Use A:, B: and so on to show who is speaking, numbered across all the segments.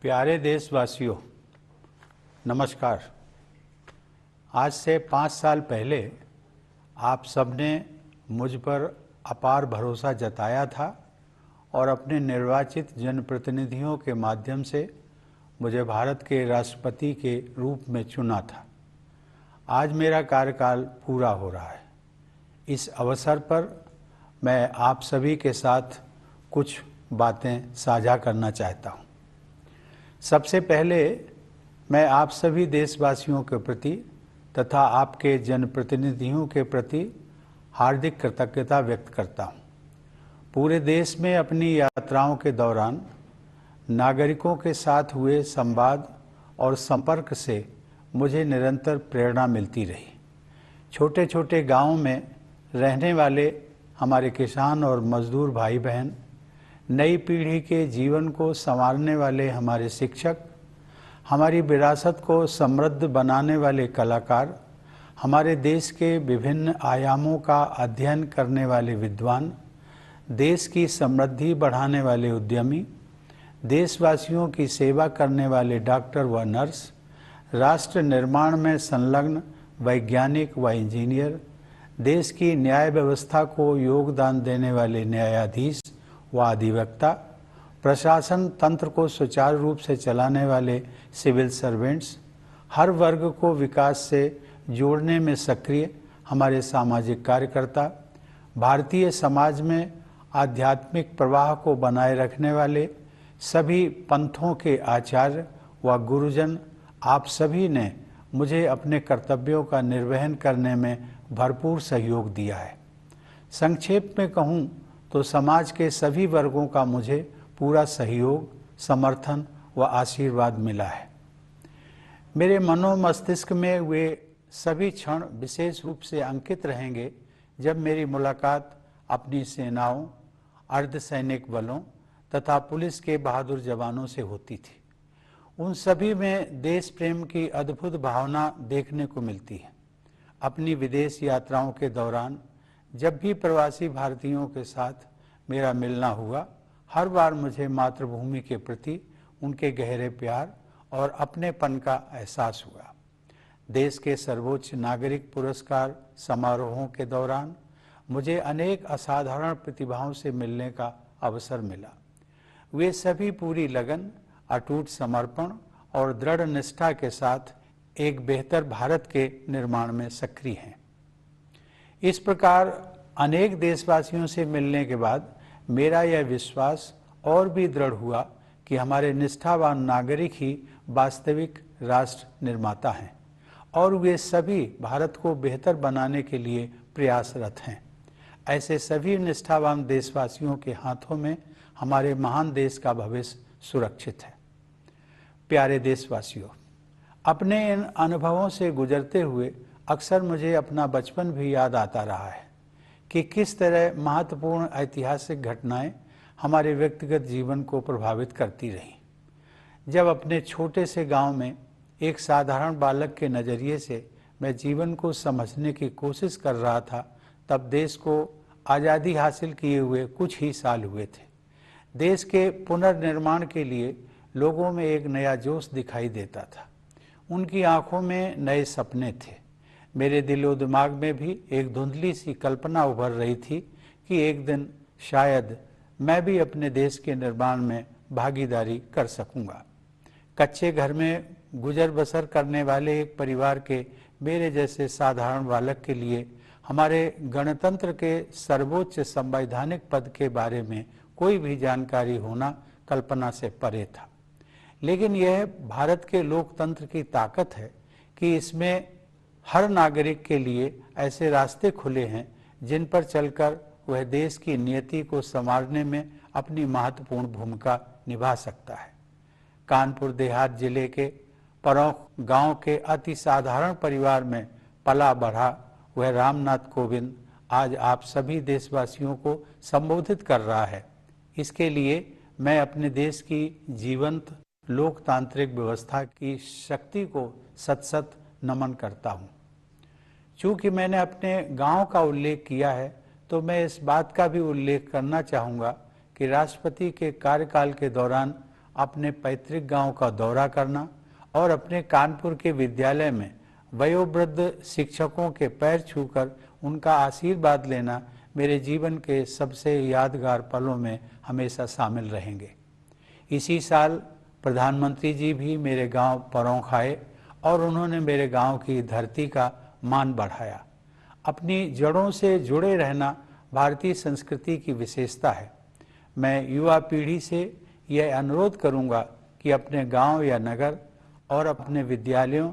A: प्यारे देशवासियों, नमस्कार। आज से 5 साल पहले आप सबने मुझ पर अपार भरोसा जताया था और अपने निर्वाचित जनप्रतिनिधियों के माध्यम से मुझे भारत के राष्ट्रपति के रूप में चुना था। आज मेरा कार्यकाल पूरा हो रहा है। इस अवसर पर मैं आप सभी के साथ कुछ बातें साझा करना चाहता हूँ। सबसे पहले मैं आप सभी देशवासियों के प्रति तथा आपके जनप्रतिनिधियों के प्रति हार्दिक कृतज्ञता व्यक्त करता हूँ। पूरे देश में अपनी यात्राओं के दौरान नागरिकों के साथ हुए संवाद और संपर्क से मुझे निरंतर प्रेरणा मिलती रही। छोटे छोटे गांवों में रहने वाले हमारे किसान और मजदूर भाई बहन, नई पीढ़ी के जीवन को संवारने वाले हमारे शिक्षक, हमारी विरासत को समृद्ध बनाने वाले कलाकार, हमारे देश के विभिन्न आयामों का अध्ययन करने वाले विद्वान, देश की समृद्धि बढ़ाने वाले उद्यमी, देशवासियों की सेवा करने वाले डॉक्टर व नर्स, राष्ट्र निर्माण में संलग्न वैज्ञानिक व इंजीनियर, देश की न्याय व्यवस्था को योगदान देने वाले न्यायाधीश व अधिवक्ता, प्रशासन तंत्र को सुचारू रूप से चलाने वाले सिविल सर्वेंट्स, हर वर्ग को विकास से जोड़ने में सक्रिय हमारे सामाजिक कार्यकर्ता, भारतीय समाज में आध्यात्मिक प्रवाह को बनाए रखने वाले सभी पंथों के आचार्य व गुरुजन, आप सभी ने मुझे अपने कर्तव्यों का निर्वहन करने में भरपूर सहयोग दिया है। संक्षेप में कहूँ तो समाज के सभी वर्गों का मुझे पूरा सहयोग, समर्थन व आशीर्वाद मिला है। मेरे मस्तिष्क में वे सभी क्षण विशेष रूप से अंकित रहेंगे जब मेरी मुलाकात अपनी सेनाओं, अर्धसैनिक बलों तथा पुलिस के बहादुर जवानों से होती थी। उन सभी में देश प्रेम की अद्भुत भावना देखने को मिलती है। अपनी विदेश यात्राओं के दौरान जब भी प्रवासी भारतीयों के साथ मेरा मिलना हुआ, हर बार मुझे मातृभूमि के प्रति उनके गहरे प्यार और अपनेपन का एहसास हुआ। देश के सर्वोच्च नागरिक पुरस्कार समारोहों के दौरान मुझे अनेक असाधारण प्रतिभाओं से मिलने का अवसर मिला। वे सभी पूरी लगन, अटूट समर्पण और दृढ़ निष्ठा के साथ एक बेहतर भारत के निर्माण में सक्रिय हैं। इस प्रकार अनेक देशवासियों से मिलने के बाद मेरा यह विश्वास और भी दृढ़ हुआ कि हमारे निष्ठावान नागरिक ही वास्तविक राष्ट्र निर्माता हैं और वे सभी भारत को बेहतर बनाने के लिए प्रयासरत हैं। ऐसे सभी निष्ठावान देशवासियों के हाथों में हमारे महान देश का भविष्य सुरक्षित है। प्यारे देशवासियों, अपने इन अनुभवों से गुजरते हुए अक्सर मुझे अपना बचपन भी याद आता रहा है कि किस तरह महत्वपूर्ण ऐतिहासिक घटनाएं हमारे व्यक्तिगत जीवन को प्रभावित करती रहीं। जब अपने छोटे से गांव में एक साधारण बालक के नज़रिए से मैं जीवन को समझने की कोशिश कर रहा था, तब देश को आज़ादी हासिल किए हुए कुछ ही साल हुए थे। देश के पुनर्निर्माण के लिए लोगों में एक नया जोश दिखाई देता था। उनकी आंखों में नए सपने थे। मेरे दिलो दिमाग में भी एक धुंधली सी कल्पना उभर रही थी कि एक दिन शायद मैं भी अपने देश के निर्माण में भागीदारी कर सकूंगा। कच्चे घर में गुजर बसर करने वाले एक परिवार के मेरे जैसे साधारण बालक के लिए हमारे गणतंत्र के सर्वोच्च संवैधानिक पद के बारे में कोई भी जानकारी होना कल्पना से परे था। लेकिन यह भारत के लोकतंत्र की ताकत है कि इसमें हर नागरिक के लिए ऐसे रास्ते खुले हैं जिन पर चलकर वह देश की नियति को संवारने में अपनी महत्वपूर्ण भूमिका निभा सकता है। कानपुर देहात जिले के परौख गांव के अति साधारण परिवार में पला बढ़ा वह नाथ कोविंद आज आप सभी देशवासियों को संबोधित कर रहा है। इसके लिए मैं अपने देश की जीवंत लोकतांत्रिक व्यवस्था की शक्ति को सत सत नमन करता हूँ। चूँकि मैंने अपने गांव का उल्लेख किया है, तो मैं इस बात का भी उल्लेख करना चाहूँगा कि राष्ट्रपति के कार्यकाल के दौरान अपने पैतृक गांव का दौरा करना और अपने कानपुर के विद्यालय में वयोवृद्ध शिक्षकों के पैर छूकर उनका आशीर्वाद लेना मेरे जीवन के सबसे यादगार पलों में हमेशा शामिल रहेंगे। इसी साल प्रधानमंत्री जी भी मेरे गांव परौंख आए और उन्होंने मेरे गांव की धरती का मान बढ़ाया। अपनी जड़ों से जुड़े रहना भारतीय संस्कृति की विशेषता है। मैं युवा पीढ़ी से यह अनुरोध करूंगा कि अपने गांव या नगर और अपने विद्यालयों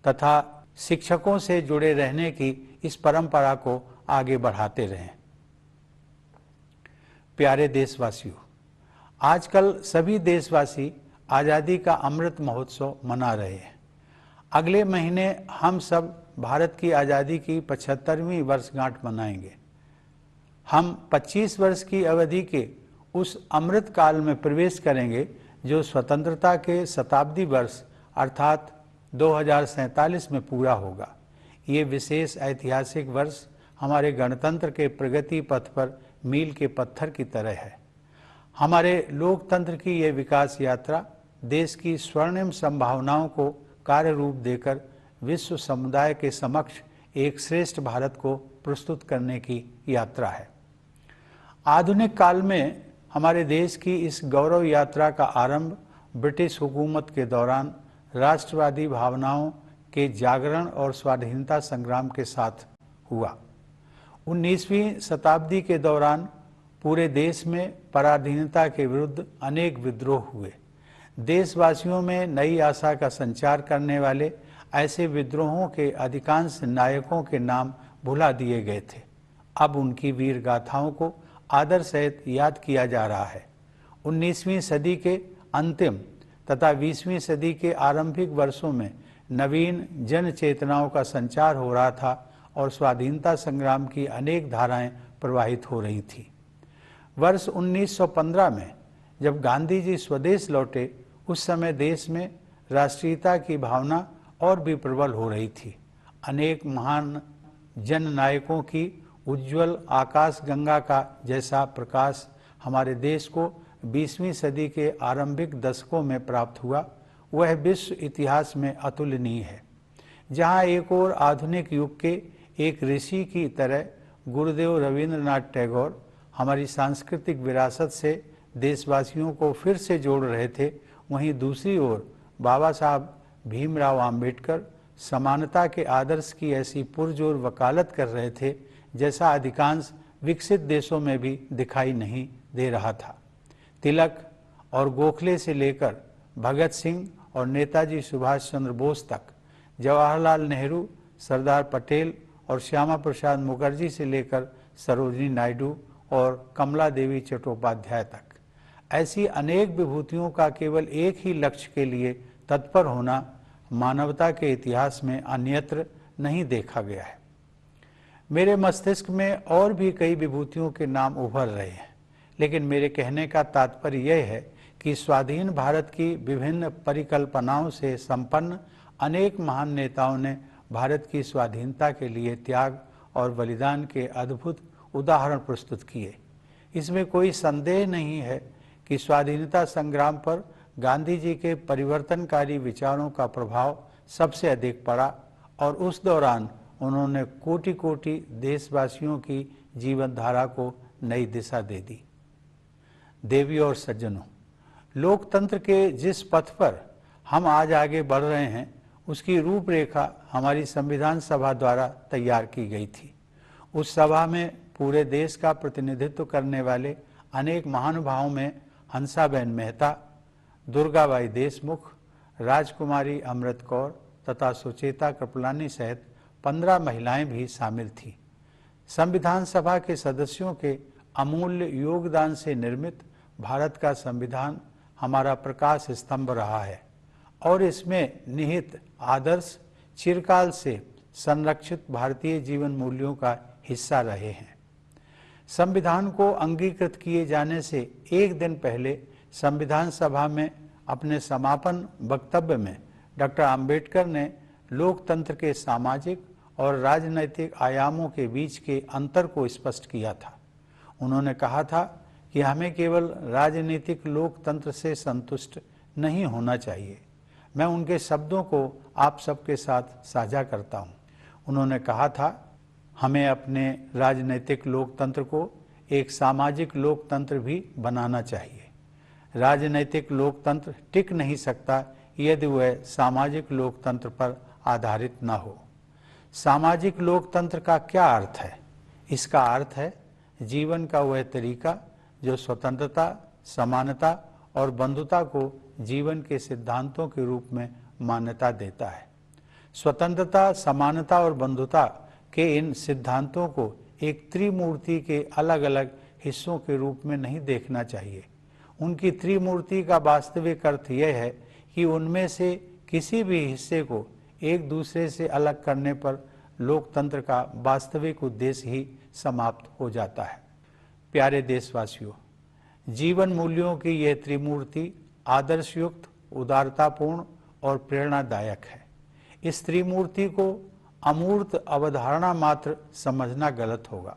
A: तथा शिक्षकों से जुड़े रहने की इस परंपरा को आगे बढ़ाते रहें। प्यारे देशवासियों, आजकल सभी देशवासी आज़ादी का अमृत महोत्सव मना रहे हैं। अगले महीने हम सब भारत की आज़ादी की 75वीं वर्षगांठ मनाएंगे। हम 25 वर्ष की अवधि के उस अमृत काल में प्रवेश करेंगे जो स्वतंत्रता के शताब्दी वर्ष अर्थात 2047 में पूरा होगा। ये विशेष ऐतिहासिक वर्ष हमारे गणतंत्र के प्रगति पथ पर मील के पत्थर की तरह है। हमारे लोकतंत्र की ये विकास यात्रा देश की स्वर्णिम संभावनाओं को कार्य रूप देकर विश्व समुदाय के समक्ष एक श्रेष्ठ भारत को प्रस्तुत करने की यात्रा है। आधुनिक काल में हमारे देश की इस गौरव यात्रा का आरंभ ब्रिटिश हुकूमत के दौरान राष्ट्रवादी भावनाओं के जागरण और स्वाधीनता संग्राम के साथ हुआ। 19वीं शताब्दी के दौरान पूरे देश में पराधीनता के विरुद्ध अनेक विद्रोह हुए। देशवासियों में नई आशा का संचार करने वाले ऐसे विद्रोहों के अधिकांश नायकों के नाम भुला दिए गए थे। अब उनकी वीर गाथाओं को आदर सहित याद किया जा रहा है। 19वीं सदी के अंतिम तथा 20वीं सदी के आरंभिक वर्षों में नवीन जन चेतनाओं का संचार हो रहा था और स्वाधीनता संग्राम की अनेक धाराएं प्रवाहित हो रही थी। वर्ष 1915 में जब गांधी जी स्वदेश लौटे, उस समय देश में राष्ट्रीयता की भावना और भी प्रबल हो रही थी। अनेक महान जन नायकों की उज्जवल आकाश गंगा का जैसा प्रकाश हमारे देश को 20वीं सदी के आरंभिक दशकों में प्राप्त हुआ, वह विश्व इतिहास में अतुलनीय है। जहां एक और आधुनिक युग के एक ऋषि की तरह गुरुदेव रविंद्रनाथ टैगोर हमारी सांस्कृतिक विरासत से देशवासियों को फिर से जोड़ रहे थे, वहीं दूसरी ओर बाबा साहब भीमराव आम्बेडकर समानता के आदर्श की ऐसी पुरजोर वकालत कर रहे थे जैसा अधिकांश विकसित देशों में भी दिखाई नहीं दे रहा था। तिलक और गोखले से लेकर भगत सिंह और नेताजी सुभाष चंद्र बोस तक, जवाहरलाल नेहरू, सरदार पटेल और श्यामा प्रसाद मुखर्जी से लेकर सरोजिनी नायडू और कमला देवी चट्टोपाध्याय तक, ऐसी अनेक विभूतियों का केवल एक ही लक्ष्य के लिए तत्पर होना मानवता के इतिहास में अन्यत्र नहीं देखा गया है। मेरे मस्तिष्क में और भी कई विभूतियों के नाम उभर रहे हैं, लेकिन मेरे कहने का तात्पर्य यह है कि स्वाधीन भारत की विभिन्न परिकल्पनाओं से संपन्न अनेक महान नेताओं ने भारत की स्वाधीनता के लिए त्याग और बलिदान के अद्भुत उदाहरण प्रस्तुत किए। इसमें कोई संदेह नहीं है कि स्वाधीनता संग्राम पर गांधी जी के परिवर्तनकारी विचारों का प्रभाव सबसे अधिक पड़ा और उस दौरान उन्होंने कोटि कोटि देशवासियों की जीवन धारा को नई दिशा दे दी। देवियों और सज्जनों, लोकतंत्र के जिस पथ पर हम आज आगे बढ़ रहे हैं, उसकी रूपरेखा हमारी संविधान सभा द्वारा तैयार की गई थी। उस सभा में पूरे देश का प्रतिनिधित्व करने वाले अनेक महानुभावों में हंसाबेन मेहता, दुर्गाबाई देशमुख, राजकुमारी अमृत कौर तथा सुचेता कृपलानी सहित 15 महिलाएं भी शामिल थीं। संविधान सभा के सदस्यों के अमूल्य योगदान से निर्मित भारत का संविधान हमारा प्रकाश स्तंभ रहा है और इसमें निहित आदर्श चिरकाल से संरक्षित भारतीय जीवन मूल्यों का हिस्सा रहे हैं। संविधान को अंगीकृत किए जाने से एक दिन पहले संविधान सभा में अपने समापन वक्तव्य में डॉक्टर आम्बेडकर ने लोकतंत्र के सामाजिक और राजनैतिक आयामों के बीच के अंतर को स्पष्ट किया था। उन्होंने कहा था कि हमें केवल राजनीतिक लोकतंत्र से संतुष्ट नहीं होना चाहिए। मैं उनके शब्दों को आप सबके साथ साझा करता हूँ। उन्होंने कहा था, हमें अपने राजनीतिक लोकतंत्र को एक सामाजिक लोकतंत्र भी बनाना चाहिए। राजनीतिक लोकतंत्र टिक नहीं सकता यदि वह सामाजिक लोकतंत्र पर आधारित न हो। सामाजिक लोकतंत्र का क्या अर्थ है? इसका अर्थ है जीवन का वह तरीका जो स्वतंत्रता, समानता और बंधुता को जीवन के सिद्धांतों के रूप में मान्यता देता है। स्वतंत्रता, समानता और बंधुता के इन सिद्धांतों को एक त्रिमूर्ति के अलग अलग हिस्सों के रूप में नहीं देखना चाहिए। उनकी त्रिमूर्ति का वास्तविक अर्थ यह है कि उनमें से किसी भी हिस्से को एक दूसरे से अलग करने पर लोकतंत्र का वास्तविक उद्देश्य ही समाप्त हो जाता है। प्यारे देशवासियों, जीवन मूल्यों की यह त्रिमूर्ति आदर्शयुक्त, उदारतापूर्ण और प्रेरणादायक है। इस त्रिमूर्ति को अमूर्त अवधारणा मात्र समझना गलत होगा।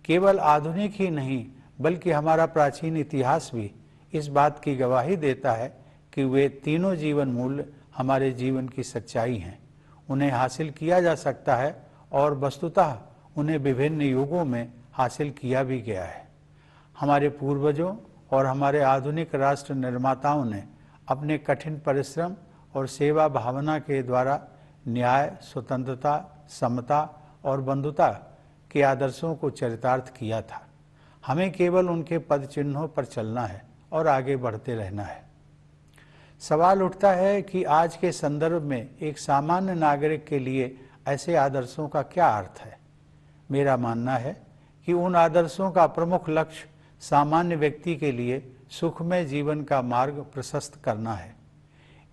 A: केवल आधुनिक ही नहीं बल्कि हमारा प्राचीन इतिहास भी इस बात की गवाही देता है कि वे तीनों जीवन मूल्य हमारे जीवन की सच्चाई हैं। उन्हें हासिल किया जा सकता है और वस्तुतः उन्हें विभिन्न युगों में हासिल किया भी गया है। हमारे पूर्वजों और हमारे आधुनिक राष्ट्र निर्माताओं ने अपने कठिन परिश्रम और सेवा भावना के द्वारा न्याय, स्वतंत्रता, समता और बंधुता के आदर्शों को चरितार्थ किया था। हमें केवल उनके पद चिन्हों पर चलना है और आगे बढ़ते रहना है। सवाल उठता है कि आज के संदर्भ में एक सामान्य नागरिक के लिए ऐसे आदर्शों का क्या अर्थ है? मेरा मानना है कि उन आदर्शों का प्रमुख लक्ष्य सामान्य व्यक्ति के लिए सुखमय जीवन का मार्ग प्रशस्त करना है।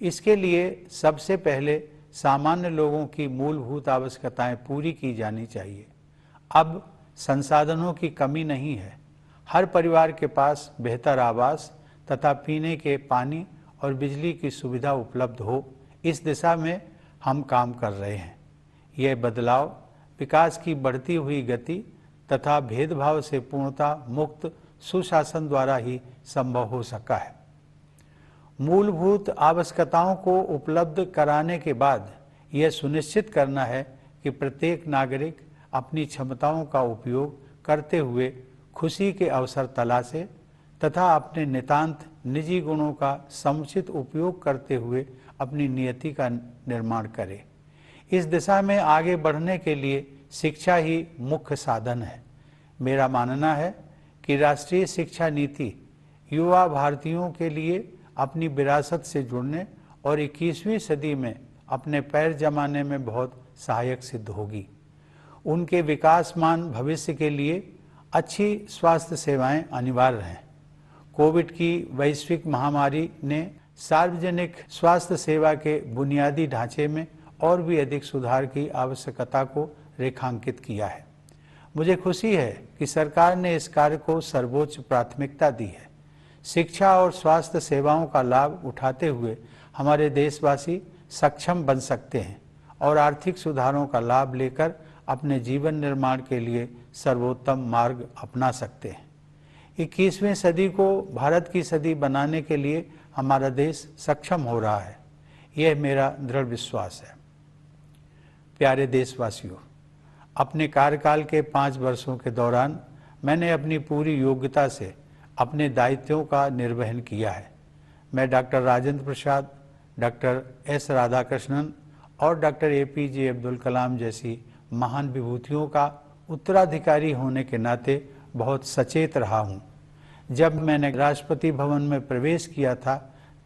A: इसके लिए सबसे पहले सामान्य लोगों की मूलभूत आवश्यकताएं पूरी की जानी चाहिए। अब संसाधनों की कमी नहीं है। हर परिवार के पास बेहतर आवास तथा पीने के पानी और बिजली की सुविधा उपलब्ध हो, इस दिशा में हम काम कर रहे हैं। यह बदलाव विकास की बढ़ती हुई गति तथा भेदभाव से पूर्णतः मुक्त सुशासन द्वारा ही संभव हो सका है। मूलभूत आवश्यकताओं को उपलब्ध कराने के बाद यह सुनिश्चित करना है कि प्रत्येक नागरिक अपनी क्षमताओं का उपयोग करते हुए खुशी के अवसर तलाशे तथा अपने नितांत निजी गुणों का समुचित उपयोग करते हुए अपनी नियति का निर्माण करे। इस दिशा में आगे बढ़ने के लिए शिक्षा ही मुख्य साधन है। मेरा मानना है कि राष्ट्रीय शिक्षा नीति युवा भारतीयों के लिए अपनी विरासत से जुड़ने और 21वीं सदी में अपने पैर जमाने में बहुत सहायक सिद्ध होगी। उनके विकासमान भविष्य के लिए अच्छी स्वास्थ्य सेवाएं अनिवार्य हैं। कोविड की वैश्विक महामारी ने सार्वजनिक स्वास्थ्य सेवा के बुनियादी ढांचे में और भी अधिक सुधार की आवश्यकता को रेखांकित किया है। मुझे खुशी है कि सरकार ने इस कार्य को सर्वोच्च प्राथमिकता दी है। शिक्षा और स्वास्थ्य सेवाओं का लाभ उठाते हुए हमारे देशवासी सक्षम बन सकते हैं और आर्थिक सुधारों का लाभ लेकर अपने जीवन निर्माण के लिए सर्वोत्तम मार्ग अपना सकते हैं। 21वीं सदी को भारत की सदी बनाने के लिए हमारा देश सक्षम हो रहा है, यह मेरा दृढ़ विश्वास है। प्यारे देशवासियों, अपने कार्यकाल के 5 वर्षों के दौरान मैंने अपनी पूरी योग्यता से अपने दायित्वों का निर्वहन किया है। मैं doctor Rajendra Prasad, doctor S Radhakrishnan और डॉक्टर APJ अब्दुल कलाम जैसी महान विभूतियों का उत्तराधिकारी होने के नाते बहुत सचेत रहा हूँ। जब मैंने राष्ट्रपति भवन में प्रवेश किया था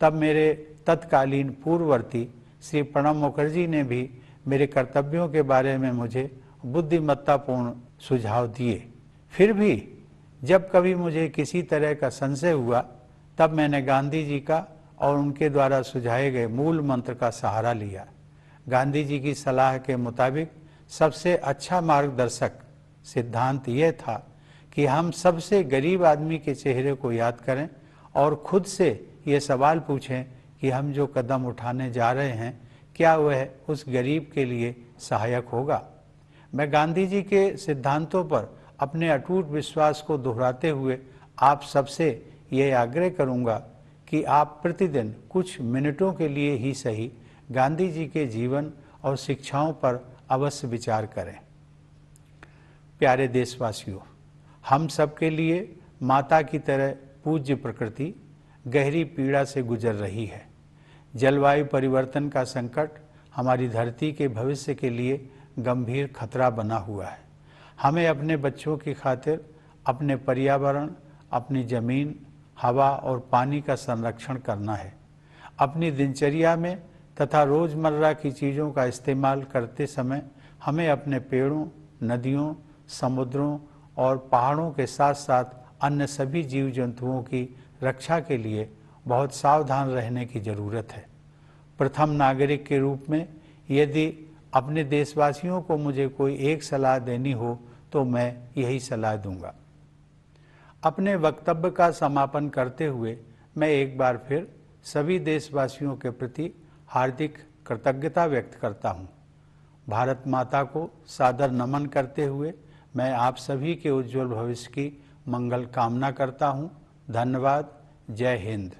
A: तब मेरे तत्कालीन पूर्ववर्ती श्री प्रणब मुखर्जी ने भी मेरे कर्तव्यों के बारे में मुझे बुद्धिमत्तापूर्ण सुझाव दिए। फिर भी जब कभी मुझे किसी तरह का संशय हुआ तब मैंने गांधी जी का और उनके द्वारा सुझाए गए मूल मंत्र का सहारा लिया। गांधी जी की सलाह के मुताबिक सबसे अच्छा मार्गदर्शक सिद्धांत यह था कि हम सबसे गरीब आदमी के चेहरे को याद करें और खुद से ये सवाल पूछें कि हम जो कदम उठाने जा रहे हैं क्या वह उस गरीब के लिए सहायक होगा। मैं गांधी जी के सिद्धांतों पर अपने अटूट विश्वास को दोहराते हुए आप सबसे ये आग्रह करूँगा कि आप प्रतिदिन कुछ मिनटों के लिए ही सही गांधी जी के जीवन और शिक्षाओं पर अवश्य विचार करें। प्यारे देशवासियों, हम सबके लिए माता की तरह पूज्य प्रकृति गहरी पीड़ा से गुजर रही है। जलवायु परिवर्तन का संकट हमारी धरती के भविष्य के लिए गंभीर खतरा बना हुआ है। हमें अपने बच्चों की खातिर अपने पर्यावरण, अपनी ज़मीन, हवा और पानी का संरक्षण करना है। अपनी दिनचर्या में तथा रोज़मर्रा की चीज़ों का इस्तेमाल करते समय हमें अपने पेड़ों, नदियों, समुद्रों और पहाड़ों के साथ साथ अन्य सभी जीव जंतुओं की रक्षा के लिए बहुत सावधान रहने की ज़रूरत है। प्रथम नागरिक के रूप में यदि अपने देशवासियों को मुझे कोई एक सलाह देनी हो तो मैं यही सलाह दूंगा। अपने वक्तव्य का समापन करते हुए मैं एक बार फिर सभी देशवासियों के प्रति हार्दिक कृतज्ञता व्यक्त करता हूँ। भारत माता को सादर नमन करते हुए मैं आप सभी के उज्जवल भविष्य की मंगल कामना करता हूँ। धन्यवाद। जय Hind.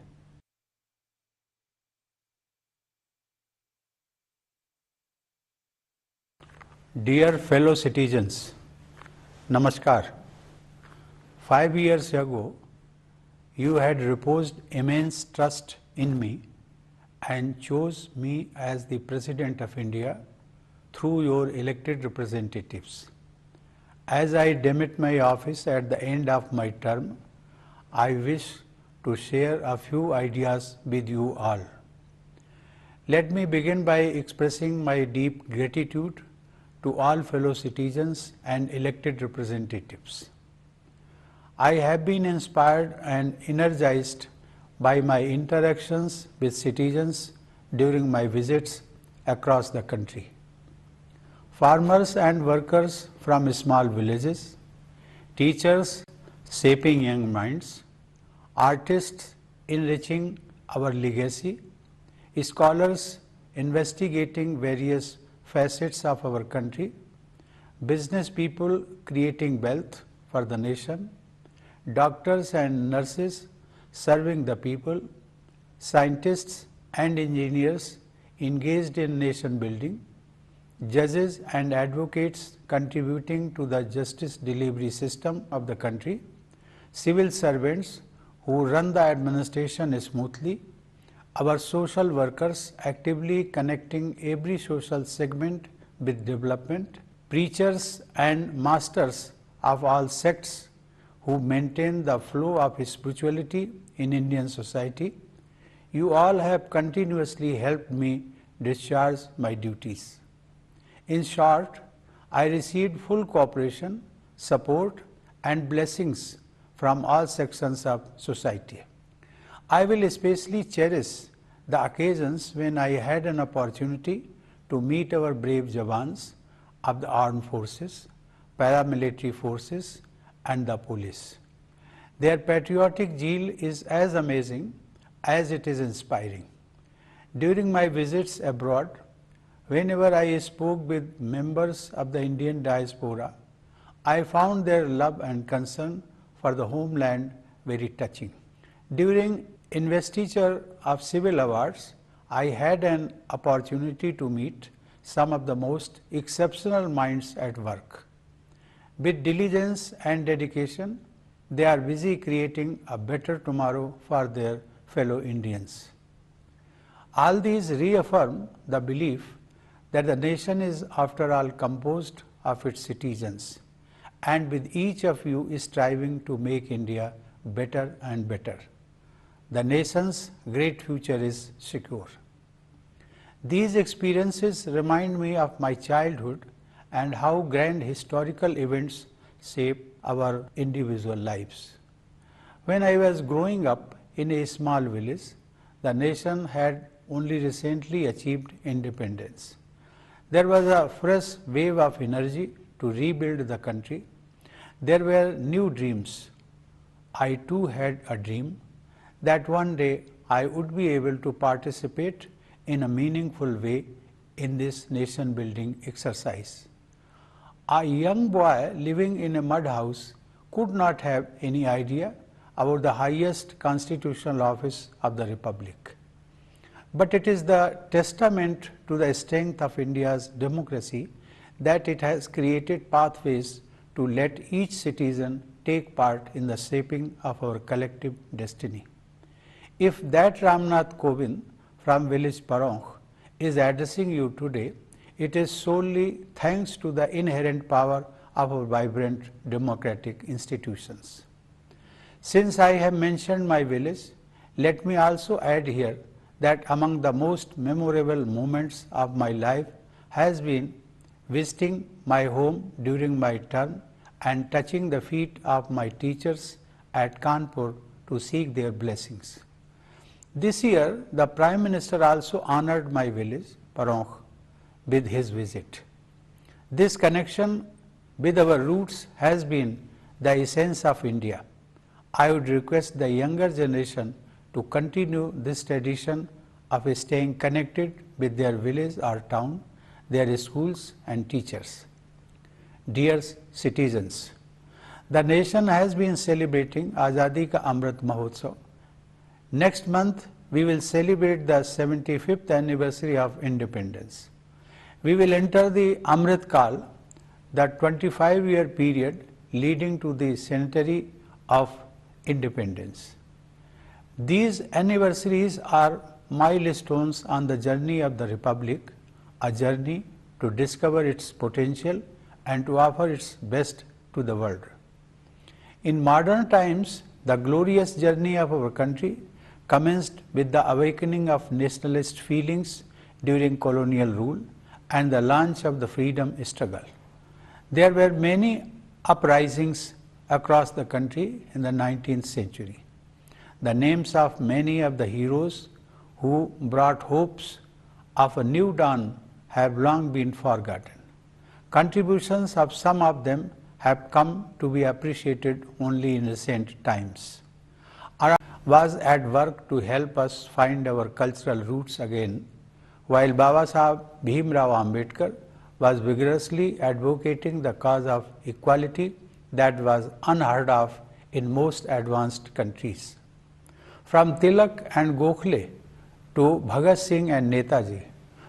A: Dear fellow citizens, Namaskar. 5 years ago, you had reposed immense trust in me and chose me as the President of India through your elected representatives. As I demit my office at the end of my term, I wish to share a few ideas with you all. Let me begin by expressing my deep gratitude to all fellow citizens and elected representatives. I have been inspired and energized by my interactions with citizens during my visits across the country. Farmers and workers from small villages, teachers shaping young minds, artists enriching our legacy, scholars investigating various facets of our country, business people creating wealth for the nation, doctors and nurses serving the people, scientists and engineers engaged in nation building, judges and advocates contributing to the justice delivery system of the country, civil servants who run the administration smoothly, our social workers actively connecting every social segment with development, preachers and masters of all sects who maintain the flow of spirituality in Indian society, you all have continuously helped me discharge my duties. In short, I received full cooperation, support and blessings from all sections of society. I will especially cherish the occasions when I had an opportunity to meet our brave Jawans of the armed forces, paramilitary forces and the police. Their patriotic zeal is as amazing as it is inspiring. During my visits abroad, whenever I spoke with members of the Indian diaspora, I found their love and concern for the homeland very touching. During investiture of civil awards, I had an opportunity to meet some of the most exceptional minds at work. With diligence and dedication, they are busy creating a better tomorrow for their fellow Indians. All these reaffirm the belief that the nation is after all composed of its citizens, and with each of you striving to make India better and better. The nation's great future is secure. These experiences remind me of my childhood and how grand historical events shape our individual lives. When I was growing up in a small village, the nation had only recently achieved independence. There was a fresh wave of energy to rebuild the country. There were new dreams. I too had a dream that one day I would be able to participate in a meaningful way in this nation building exercise. A young boy living in a mud house could not have any idea about the highest constitutional office of the Republic. But it is the testament to the strength of India's democracy that it has created pathways to let each citizen take part in the shaping of our collective destiny. If that Nath Kovind from village Parong is addressing you today, it is solely thanks to the inherent power of our vibrant democratic institutions. Since I have mentioned my village, let me also add here that among the most memorable moments of my life has been visiting my home during my term and touching the feet of my teachers at Kanpur to seek their blessings. This year, the Prime Minister also honored my village, Parong, with his visit. This connection with our roots has been the essence of India. I would request the younger generation to continue this tradition of staying connected with their village or town, their schools and teachers. Dear citizens, the nation has been celebrating Azadi Ka Amrit Mahotsav. Next month, we will celebrate the 75th anniversary of independence. We will enter the Amrit Kal, the 25-year period leading to the centenary of independence. These anniversaries are milestones on the journey of the Republic, a journey to discover its potential and to offer its best to the world. In modern times, the glorious journey of our country commenced with the awakening of nationalist feelings during colonial rule and the launch of the freedom struggle. There were many uprisings across the country in the 19th century. The names of many of the heroes who brought hopes of a new dawn have long been forgotten. Contributions of some of them have come to be appreciated only in recent times. Our was at work to help us find our cultural roots again, while Baba Sahib Bhimrao Ambedkar was vigorously advocating the cause of equality that was unheard of in most advanced countries. From Tilak and Gokhale to Bhagat Singh and Netaji,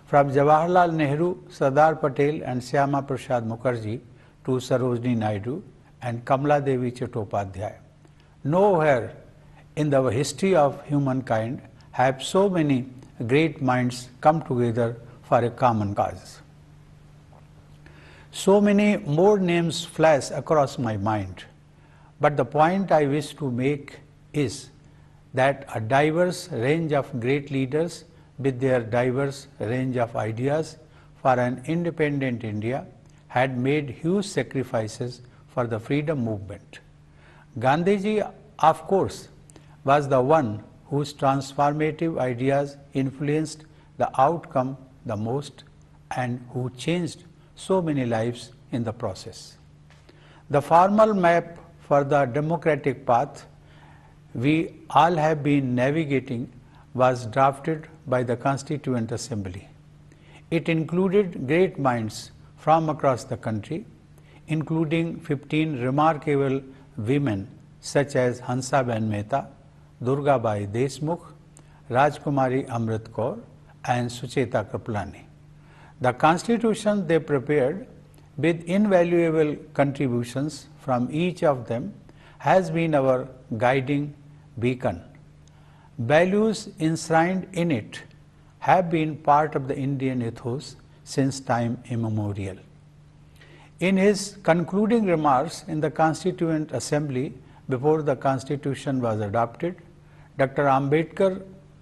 A: from Jawaharlal Nehru, Sardar Patel and Shyama Prasad Mukherjee to Sarojini Naidu and Kamala Devi Chattopadhyay. Nowhere in the history of humankind have so many great minds come together for a common cause. So many more names flash across my mind, but the point I wish to make is that a diverse range of great leaders with their diverse range of ideas for an independent India had made huge sacrifices for the freedom movement. Gandhiji, of course, was the one whose transformative ideas influenced the outcome the most and who changed so many lives in the process. The formal map for the democratic path we all have been navigating was drafted by the Constituent Assembly. It included great minds from across the country, including 15 remarkable women such as Hansaben Mehta, Durgabai Deshmukh, Rajkumari Amrit Kaur and Sucheta Kripalani. The constitution they prepared, with invaluable contributions from each of them, has been our guiding beacon. Values enshrined in it have been part of the Indian ethos since time immemorial. In his concluding remarks in the Constituent Assembly before the Constitution was adopted, Dr. Ambedkar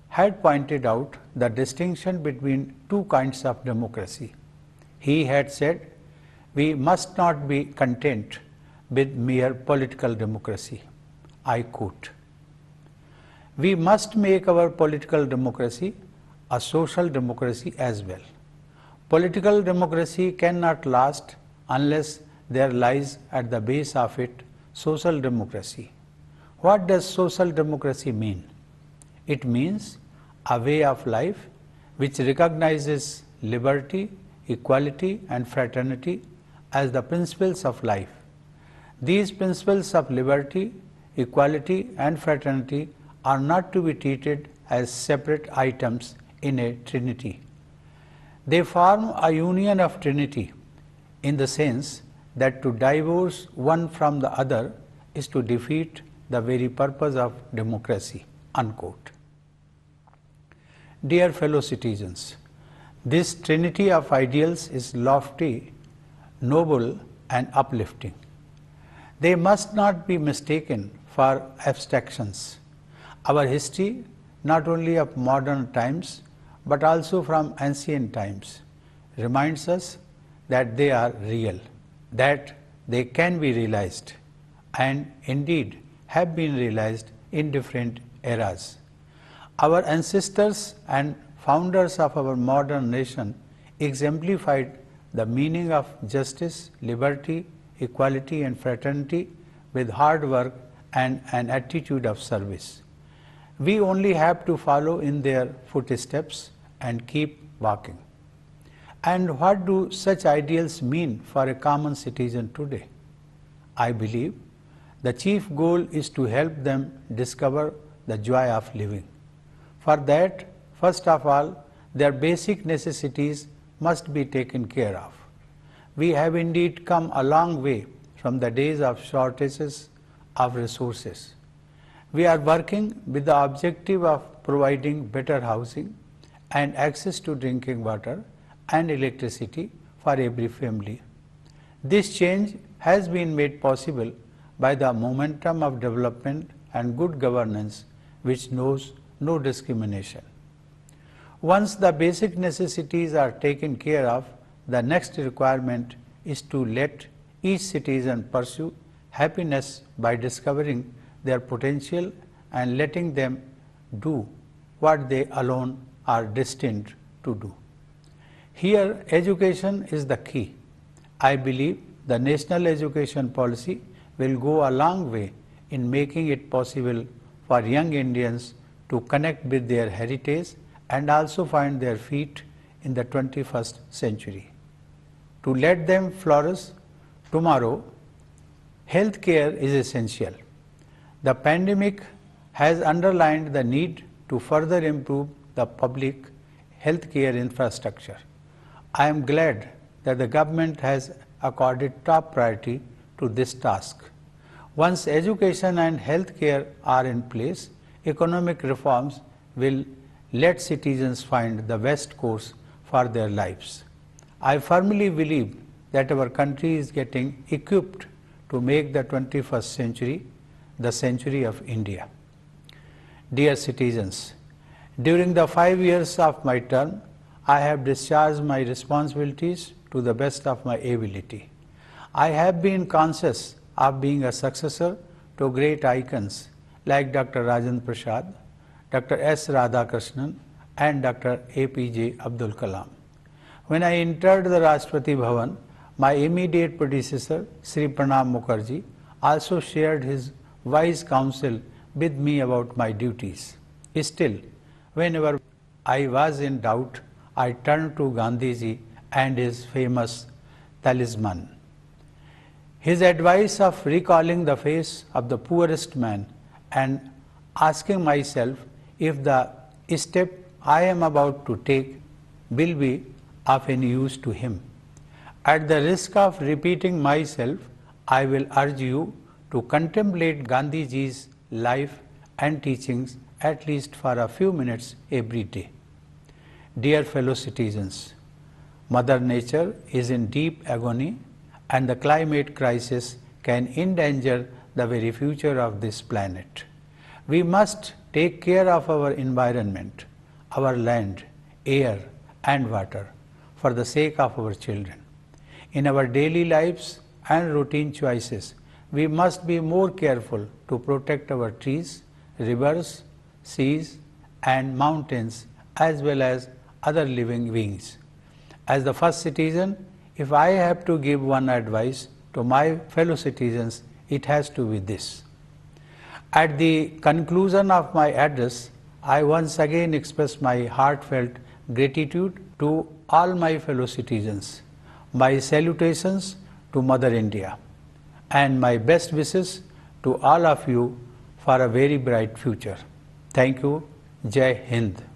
A: had pointed out the distinction between two kinds of democracy. He had said, "We must not be content with mere political democracy." I quote, "We must make our political democracy a social democracy as well. Political democracy cannot last unless there lies at the base of it social democracy. What does social democracy mean? It means a way of life which recognizes liberty, equality and fraternity as the principles of life. These principles of liberty, equality and fraternity are not to be treated as separate items in a trinity. They form a union of trinity in the sense that to divorce one from the other is to defeat the very purpose of democracy." Unquote. Dear fellow citizens, this trinity of ideals is lofty, noble and uplifting. They must not be mistaken for abstractions. Our history, not only of modern times but also from ancient times, reminds us that they are real, that they can be realized, and indeed have been realized in different eras. Our ancestors and founders of our modern nation exemplified the meaning of justice, liberty, equality and fraternity with hard work and an attitude of service. We only have to follow in their footsteps and keep walking. And what do such ideals mean for a common citizen today? I believe the chief goal is to help them discover the joy of living. For that, first of all, their basic necessities must be taken care of. We have indeed come a long way from the days of shortages of resources. We are working with the objective of providing better housing and access to drinking water and electricity for every family. This change has been made possible by the momentum of development and good governance which knows no discrimination. Once the basic necessities are taken care of, the next requirement is to let each citizen pursue happiness by discovering their potential and letting them do what they alone are destined to do. Here, education is the key. I believe the national education policy will go a long way in making it possible for young Indians to connect with their heritage and also find their feet in the 21st century. To let them flourish tomorrow, healthcare is essential. The pandemic has underlined the need to further improve the public healthcare infrastructure. I am glad that the government has accorded top priority to this task. Once education and healthcare are in place, economic reforms will let citizens find the best course for their lives. I firmly believe that our country is getting equipped to make the 21st century the century of India. Dear citizens, during the 5 years of my term, I have discharged my responsibilities to the best of my ability. I have been conscious of being a successor to great icons like Dr. Rajendra Prasad, Dr. S. Radhakrishnan and Dr. APJ Abdul Kalam. When I entered the Rashtrapati Bhavan, my immediate predecessor, Shri Pranab Mukherjee, also shared his wise counsel with me about my duties. Still, whenever I was in doubt, I turned to Gandhiji and his famous talisman. His advice of recalling the face of the poorest man and asking myself if the step I am about to take will be of any use to him. At the risk of repeating myself, I will urge you to contemplate Gandhiji's life and teachings at least for a few minutes every day. Dear fellow citizens, Mother Nature is in deep agony and the climate crisis can endanger the very future of this planet. We must take care of our environment, our land, air and water for the sake of our children. In our daily lives and routine choices, we must be more careful to protect our trees, rivers, seas and mountains as well as other living beings. As the first citizen, if I have to give one advice to my fellow citizens, it has to be this. At the conclusion of my address, I once again express my heartfelt gratitude to all my fellow citizens, my salutations to Mother India, and my best wishes to all of you for a very bright future. Thank you. Jai Hind.